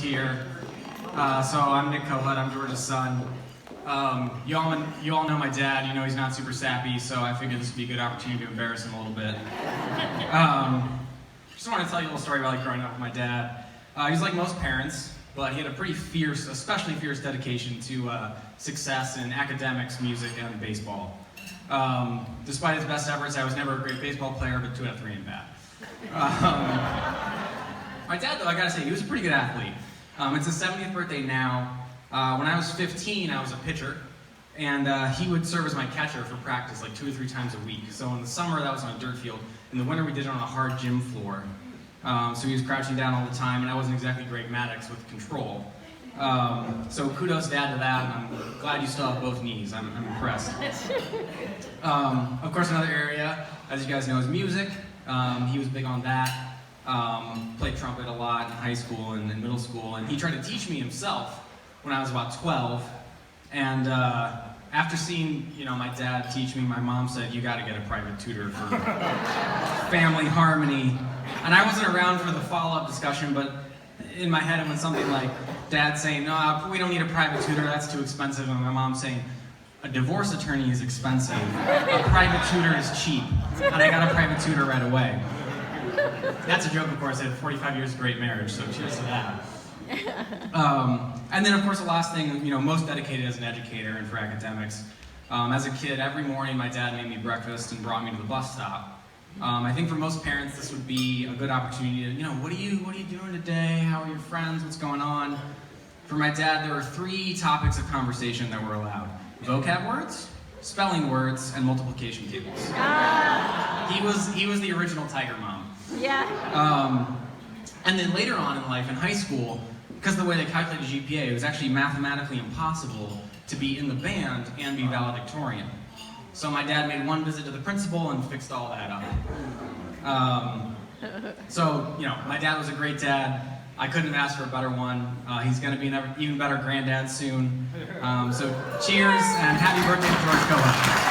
here. So I'm Nick Kohut, I'm George's son. You all know my dad, you know he's not super sappy, so I figured this would be a good opportunity to embarrass him a little bit. Just want to tell you a little story about growing up with my dad. He was like most parents, but he had a pretty fierce, especially fierce dedication to success in academics, music, and baseball. Despite his best efforts, I was never a great baseball player, but 2 out of 3 ain't bad. My dad, though, I gotta say, he was a pretty good athlete. It's his 70th birthday now. When I was 15, I was a pitcher, and he would serve as my catcher for practice like 2 or 3 times a week. So in the summer, that was on a dirt field. In the winter, we did it on a hard gym floor. So he was crouching down all the time, and I wasn't exactly great Maddox with control. So kudos, Dad, to that, and I'm glad you still have both knees. I'm impressed. Of course, another area, as you guys know, is music. He was big on that. Played trumpet a lot in high school and in middle school, and he tried to teach me himself when I was about 12. And after seeing, my dad teach me, my mom said, "You got to get a private tutor for family harmony." And I wasn't around for the follow-up discussion, but in my head it went something like Dad saying, "No, we don't need a private tutor, that's too expensive," and my mom saying, "A divorce attorney is expensive, a private tutor is cheap," and I got a private tutor right away. That's a joke, of course. I had 45 years of great marriage, so cheers to that. And then, of course, the last thing, most dedicated as an educator and for academics. As a kid, every morning my dad made me breakfast and brought me to the bus stop. I think for most parents, this would be a good opportunity to, what are you doing today? How are your friends? What's going on? For my dad, there were 3 topics of conversation that were allowed: vocab words, spelling words, and multiplication tables. He was the original Tiger Mom. Yeah. And then later on in life, in high school, because of the way they calculated GPA, it was actually mathematically impossible to be in the band and be valedictorian. So my dad made one visit to the principal and fixed all that up. My dad was a great dad. I couldn't have asked for a better one. He's going to be an even better granddad soon. So cheers and happy birthday to George Kohut.